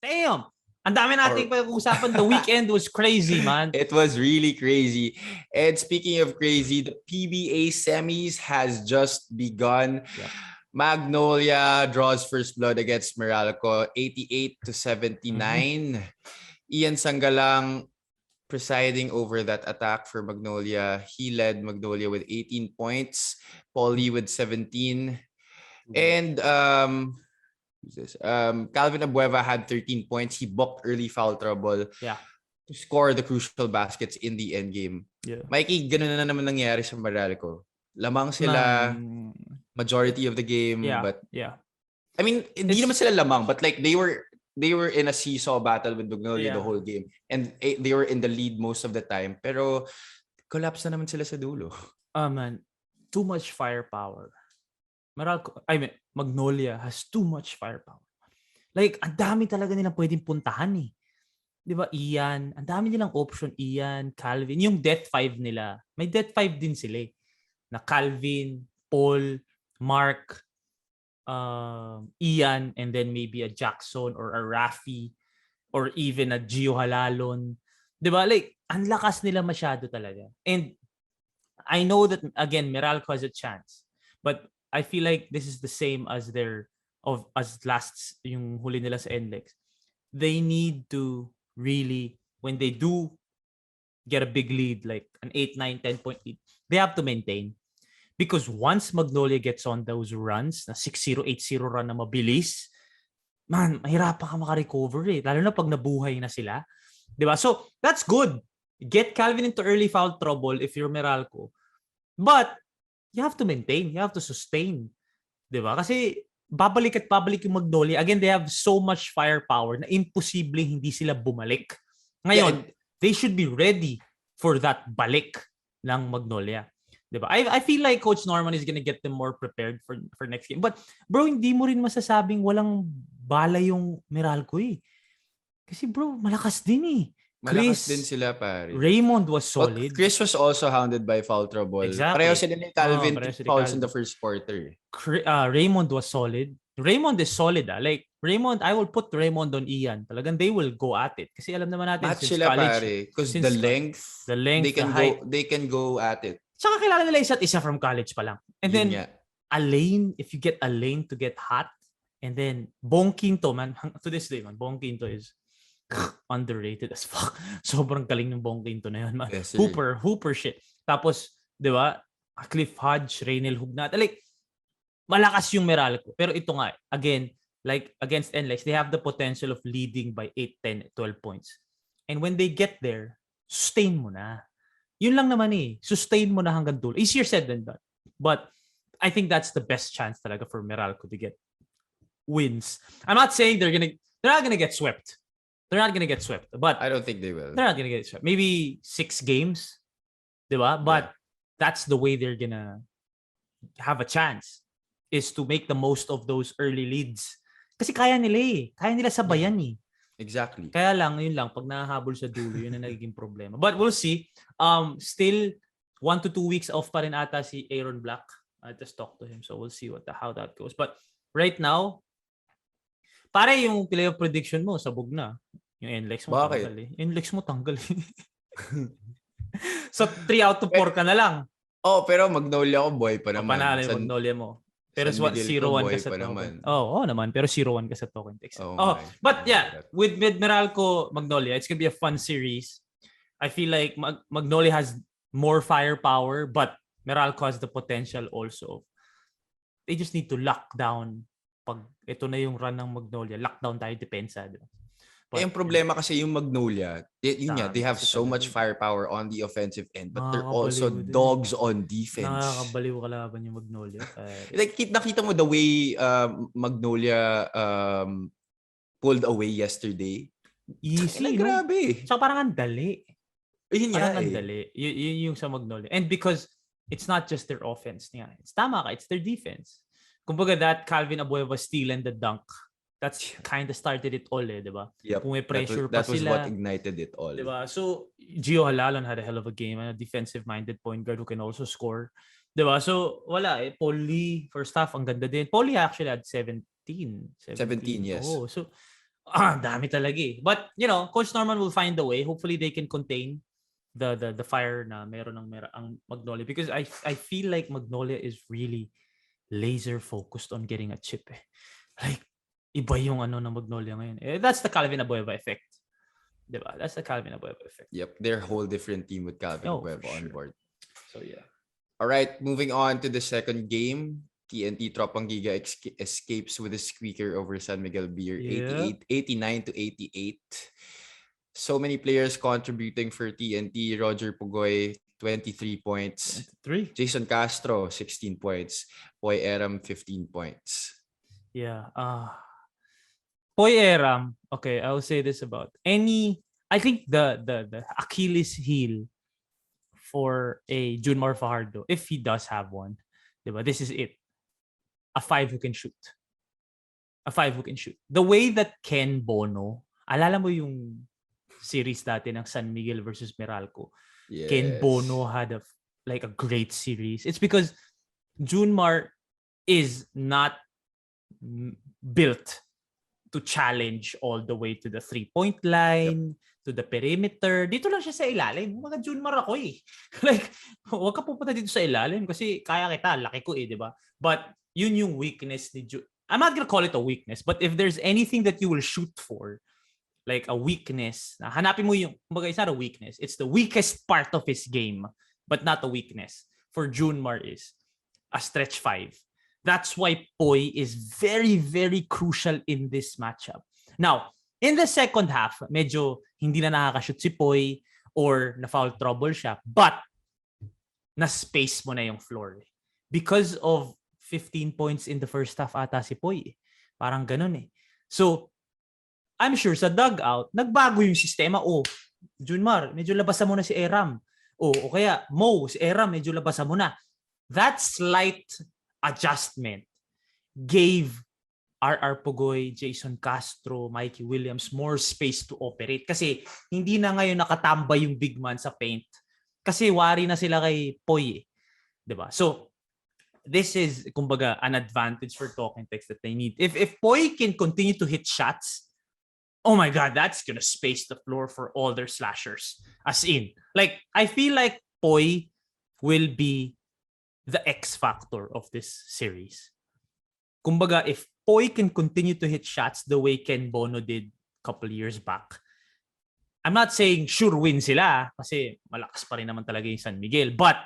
Damn! Ang dami nating Or- pag-usapan. The weekend was crazy, man. It was really crazy. And speaking of crazy, the PBA semis has just begun. Yep. Magnolia draws first blood against Meralco, 88-79. Ian Sangalang presiding over that attack for Magnolia. He led Magnolia with 18 points, Paulie with 17. And who's this? Calvin Abueva had 13 points. He booked early foul trouble to score the crucial baskets in the end game. Yeah. Mikey, ganun na naman nangyari sa Meralco. Lamang sila majority of the game, but I mean, hindi naman sila lamang, but like they were in a seesaw battle with Magnolia the whole game, and they were in the lead most of the time. Pero collapse na naman sila sa dulo. Man, too much firepower. Magnolia has too much firepower. Like, ang dami talaga nilang pwedeng puntahan eh. Di ba, Ian? Ang dami nilang option, Ian, Calvin. Yung Death 5 nila, may Death 5 din sila eh. Na Calvin, Paul, Mark, Ian, and then maybe a Jackson or a Rafi or even a Gio Halalon. Diba? Like, ang lakas nila masyado talaga. And I know that, again, Meralco has a chance. But I feel like this is the same as last yung huli nila sa NLEX. They need to really, when they do get a big lead, like an 8, 9, 10 point lead, they have to maintain. Because once Magnolia gets on those runs, na 6-0, 8-0 run na mabilis, man, mahirapan ka makarecover eh. Lalo na pag nabuhay na sila. Diba? So, that's good. Get Calvin into early foul trouble if you're Meralco. But, you have to maintain. You have to sustain. Diba? Kasi, babalik at babalik yung Magnolia. Again, they have so much firepower na imposible hindi sila bumalik. Ngayon, they should be ready for that balik ng Magnolia. Diba? I feel like Coach Norman is gonna get them more prepared for next game. But bro, hindi mo rin masasabing walang bala yung Meralco eh. Kasi bro, malakas din eh. Malakas din sila, pare. Raymond was solid. But Chris was also hounded by foul trouble. Exactly. Pareho sila ni Calvin, fouls in the first quarter. Raymond was solid. Raymond is solid ah. Like, Raymond, I will put Raymond on Ian. Talagang they will go at it. Kasi alam naman natin Match since sila, college. pare. Because the length, they can go at it. Tsaka kilala nila isa't isa from college pa lang. And then, Alain, if you get Alain to get hot, and then Bong Quinto, man, to this day, man, Bong Quinto is underrated as fuck. Sobrang galing ng Bong Quinto na yun, man. Yes, Hooper shit. Tapos, di ba, Cliff Hodge, Raynel Hugnat. Like, malakas yung Meralco. Pero ito nga, again, like against NLEX, they have the potential of leading by 8, 10, 12 points. And when they get there, sustain mo na. Yun lang naman eh. Sustain mo na hanggang dulo. Easier said than done. But I think that's the best chance talaga for Meralco to get wins. I'm not saying they're not gonna get swept. They're not gonna get swept. But I don't think they will. They're not gonna get swept. Maybe 6 games. Diba? But that's the way they're gonna have a chance, is to make the most of those early leads. Kasi kaya nila eh. Kaya nila sabayan eh. Exactly. Kaya lang, yun lang, pag nahahabol sa dulo, yun ang nagiging problema. But we'll see. Still, 1 to 2 weeks off pa rin ata si Aaron Black. I just talked to him, so we'll see how that goes. But right now, pare yung playoff prediction mo, sabog na. Yung NLEX mo tanggal eh. NLEX mo tanggal eh. So, 3 out of 4 ka na lang. Oh, pero Magnolia ko boy pa naman. Panalo yung Magnolia mo. Pero 0-1 ka sa token. Oo naman. Pero 0-1 ka sa token text. But yeah, with Meralco, Magnolia, it's gonna be a fun series. I feel like Magnolia has more firepower, but Meralco has the potential also. They just need to lock down. Pag ito na yung run ng Magnolia, lockdown tayo depensa. Diba? Yung problema kasi yung Magnolia, they have so much firepower on the offensive end, but they're also dogs on defense. Nakakabaliw kalaban yung Magnolia. Like, nakita mo the way Magnolia pulled away yesterday. Easy, no? Grabe. So parang ang dali. Parang ang dali. Yung sa Magnolia. And because it's not just their offense. It's tama ka, it's their defense. Kumbaga that Calvin Abueva steal and the dunk, that's kind of started it all eh, diba? Yep. Kung may pressure that pa was sila. what ignited it all. Diba? So, Gio Halalon had a hell of a game. A defensive-minded point guard who can also score. Diba? So, wala eh. Paulie, first half, ang ganda din. Paulie actually had 17, yes. Oh, so, Dami talaga eh. But, Coach Norman will find a way. Hopefully, they can contain the fire na meron ang Magnolia. Because I feel like Magnolia is really laser focused on getting a chip eh. Like, iba yung ng Magnolia ngayon. That's the Calvin Abueva effect. Diba? That's the Calvin Abueva effect. Yep, they're a whole different team with Calvin Abueva on board. So, yeah. All right, moving on to the second game. TNT Tropang Giga escapes with a squeaker over San Miguel Beer, 89-88. So many players contributing for TNT. Roger Pugoy, 23 points. 23. Jason Castro, 16 points. POY ERRAM, 15 points. Yeah. POY ERRAM, okay, I'll say this about I think the Achilles heel for a Junmar Fajardo, if he does have one, diba? This is it. A 5 who can shoot. A 5 who can shoot. The way that Ken Bono, alala mo yung series dati ng San Miguel versus Meralco. Yes. Ken Bono had a great series. It's because Junmar is not built to challenge all the way to the 3-point line, to the perimeter. Dito lang siya sa ilalim. Mga Junmar ako eh. Huwag ka pupunta dito sa ilalim kasi kaya kita, laki ko eh, di ba? But yun yung weakness ni I'm not gonna call it a weakness, but if there's anything that you will shoot for, like a weakness, hanapin mo yung, kumbaga, it's not a weakness. It's the weakest part of his game, but not a weakness. For Junmar is a stretch 5. That's why POY is very, very crucial in this matchup. Now, in the second half, medyo hindi na nakakashoot si POY or na-foul trouble siya, but na-space mo na yung floor. Because of 15 points in the first half ata si POY. Parang ganun eh. So, I'm sure sa dugout, nagbago yung sistema. Junmar, medyo labasan mo na si ERRAM. O kaya, Mo, si ERRAM, medyo labasan mo na. That slight adjustment gave RR Pugoy, Jason Castro, Mikey Williams more space to operate. Kasi hindi na ngayon nakatambay yung big man sa paint. Kasi wari na sila kay POY eh. Diba? So, this is, kumbaga, an advantage for Talking Text that they need. If POY can continue to hit shots, oh my God, that's gonna space the floor for all their slashers. As in, I feel like POY will be the X factor of this series. Kumbaga, if POY can continue to hit shots the way Ken Bono did a couple years back, I'm not saying sure win sila kasi malakas pa rin naman talaga yung San Miguel, but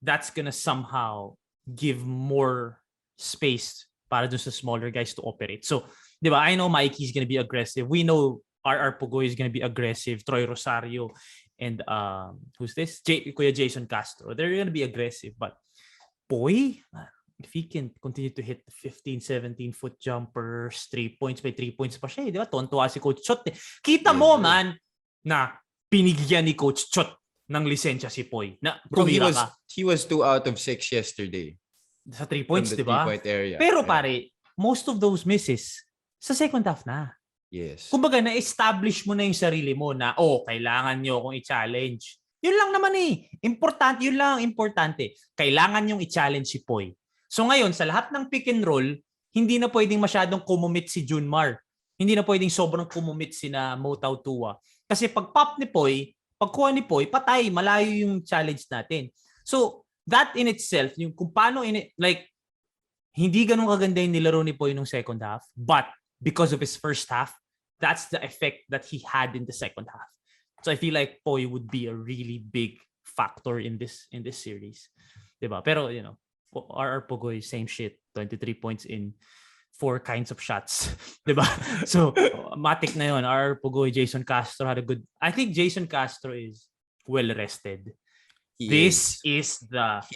that's gonna somehow give more space para dun sa smaller guys to operate. So, di ba, I know Mikey's gonna be aggressive. We know RR Pugoy is gonna be aggressive. Troy Rosario and who's this? Kuya Jason Castro. They're gonna be aggressive. But POY, if he can continue to hit 15, 17-foot jumpers, 3 points, may 3 points pa siya. Di ba? Tontuwa si Coach Chot. Kita mo, man, na pinigyan ni Coach Chot ng lisensya si POY. Na tumira ka. He was 2 out of 6 yesterday. Sa 3 points, di ba? 3-point area. Pero pare, most of those misses sa second half na. Yes. Kumbaga, na-establish mo na yung sarili mo na, kailangan nyo akong i-challenge. Yun lang naman eh. Importante, yun lang ang importante. Kailangan nyong i-challenge si POY. So ngayon, sa lahat ng pick and roll, hindi na pwedeng masyadong kumumit si Junmar. Hindi na pwedeng sobrang kumumit si na Motaw Tua. Kasi pag pop ni POY, pagkuha ni POY, patay, malayo yung challenge natin. So, that in itself, yung kung paano, hindi ganun kaganda yung nilaro ni POY nung second half, but because of his first half, that's the effect that he had in the second half. So, I feel like POY would be a really big factor in this series. Diba? Pero, RR Pugoy, same shit. 23 points in 4 kinds of shots. Diba? So, matik na yun. RR Pugoy, Jason Castro had a good... I think Jason Castro is well-rested. He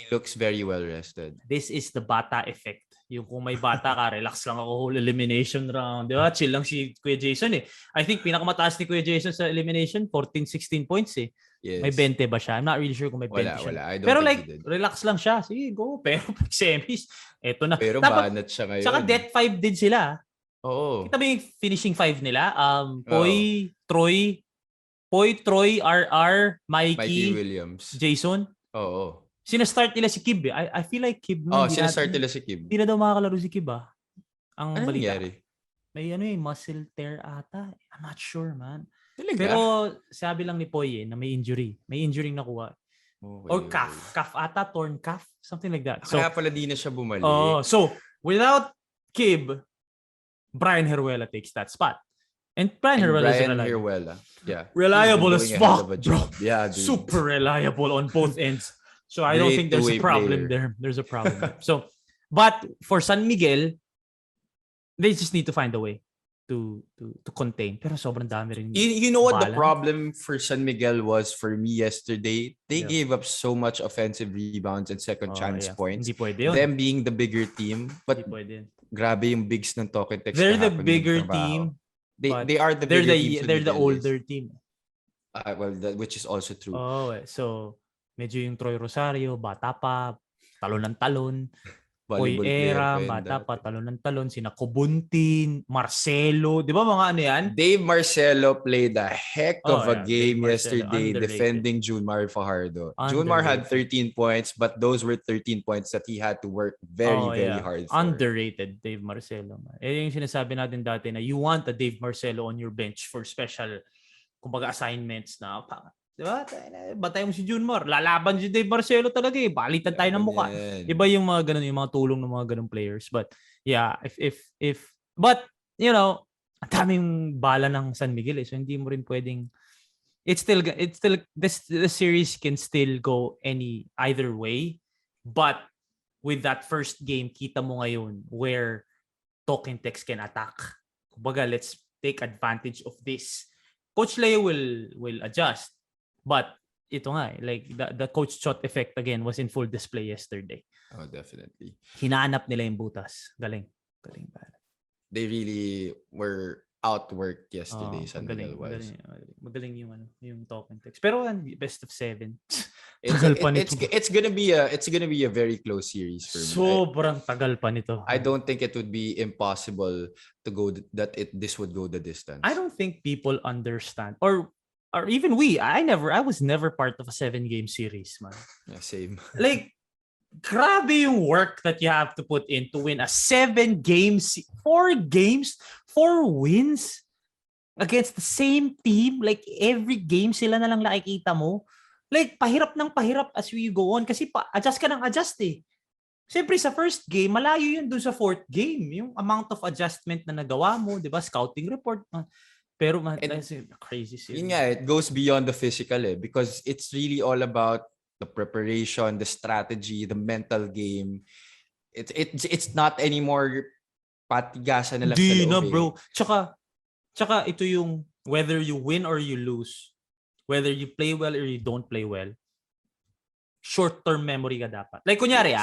looks very well-rested. This is the bata effect. Yung kung may bata ka, relax lang ako whole elimination round. Diba? Chill lang si Kuya Jason eh. I think pinakamataas ni Kuya Jason sa elimination, 14-16 points eh. Yes. May 20 ba siya? I'm not really sure kung may 20 siya. Wala. I don't Pero think he did. relax lang siya. Sige, go. Pero pag semis, eto na. Pero banat siya ngayon. Saka death 5 din sila. Oo. Kita ba yung finishing 5 nila? POY, Troy, RR, Mikey Williams. Jason. Oo. Sinastart nila si Kib eh. I feel like Kib. Sinastart nila si Kib. Hindi na daw makakalaro si Kib ah. Ang ano balita. nangyari? may muscle tear ata. I'm not sure, man. Talaga? Pero sabi lang ni POY na may injury. May injury nakuha. Okay, Or calf. Calf ata, torn calf. Something like that. So, kaya pala di na siya bumalik. so without Kib, Brian Heruela takes that spot. And Brian Heruela is reliable. Yeah. Reliable as He's been doing a hell fuck, of a bro. job. Yeah, dude. Super reliable on both ends. So I don't Great think there's a two-way problem player. there. There's a problem there. So, but for San Miguel, they just need to find a way to contain. Pero sobrang dami rin. You know what the bala. problem for San Miguel was for me yesterday? They Yeah. gave up so much offensive rebounds and second chance points. Hindi pwede yun. Them being the bigger team. But Hindi pwede yun. grabe yung bigs ng Talk and Text. They're the kahapon bigger yung trabaho. team. They are the They're bigger team. So they're the older team. Which is also true. So medyo yung Troy Rosario, bata pa, talon ng talon. POY Volleyball player ERRAM, pa yun bata dati. pa, talon ng talon. Sina Kubuntin, Marcelo. Di ba mga ano yan? Dave Marcelo played a heck of a game Dave Marcelo, yesterday underrated. defending Junmar Fajardo. Junmar had 13 points, but those were 13 points that he had to work very hard for. Underrated, Dave Marcelo. Yung sinasabi natin dati na you want a Dave Marcelo on your bench for special, kumbaga, assignments na, di ba? Batay mo si Junmar. Lalaban si Dave Marcelo talaga eh. Balitan tayo ng mukha. Iba yung mga ganun, yung mga tulong ng mga ganung players. But yeah, but you know, ang daming bala ng San Miguel eh. So hindi mo rin pwedeng it's still the series can still go either way. But with that first game, kita mo ngayon where Talk and Text can attack. Kumbaga, let's take advantage of this. Coach Leo will adjust. But ito nga, like the coach shot effect again was in full display yesterday. Oh, definitely. Hinahanap nila yung butas. Galing ba? They really were outworked yesterday. San Miguel was. Magaling yung Talk and Text. Pero best of 7. It's gonna be a very close series for me. Sobrang tagal pa nito. I don't think it would be impossible to go this would go the distance. I don't think people understand or even we. I was never part of a 7-game series, man. Yeah, same. Like, grabe yung work that you have to put in to win a 7-game 4 games, 4 wins against the same team. Like, every game sila na lang nakikita mo. Like, pahirap ng pahirap as we go on kasi adjust ka ng adjust eh. Siyempre, sa first game, malayo yun dun sa 4th game. Yung amount of adjustment na nagawa mo, di ba? Scouting report. Pero that's a crazy series. Yun nga, it goes beyond the physical because it's really all about the preparation, the strategy, the mental game. It's not anymore patigasan na lang sa loob. Di na, bro. Tsaka ito yung whether you win or you lose, whether you play well or you don't play well, short-term memory ka dapat. Like, kunyari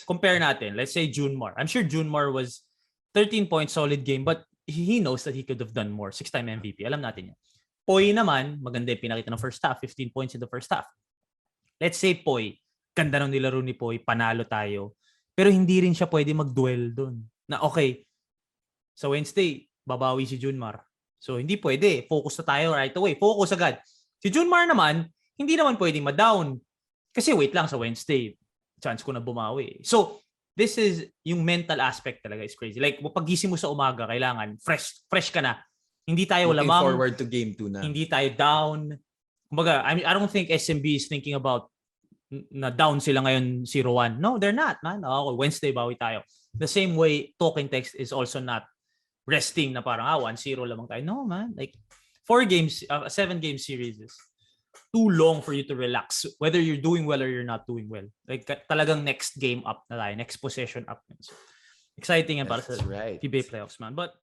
compare natin. Let's say Junmar. I'm sure Junmar was 13 points, solid game, but he knows that he could have done more. 6-time MVP. Alam natin yan. POY naman, maganda yung pinakita ng first half. 15 points in the first half. Let's say POY, ganda nung nilaro ni POY, panalo tayo. Pero hindi rin siya pwede mag-duel dun. Na okay, sa Wednesday, babawi si Junmar. So hindi pwede. Focus na tayo right away. Focus agad. Si Junmar naman, hindi naman pwedeng ma-down. Kasi wait lang sa Wednesday. Chance ko na bumawi. So, this is yung mental aspect talaga is crazy. Like, pagising mo sa umaga, kailangan fresh ka na. Hindi tayo looking lamang. Forward to game 2 na. Hindi tayo down. Kumbaga, I don't think SMB is thinking about na down sila ngayon 0-1. No, they're not, man. Okay, Wednesday bawi tayo. The same way, Talk and Text is also not resting na parang 1-0 lamang tayo. No, man. Like, 4 games, 7-game series is too long for you to relax, whether you're doing well or you're not doing well. Like, talagang next game up na tayo, next possession up. So, exciting yan para sa PBA playoffs, man. But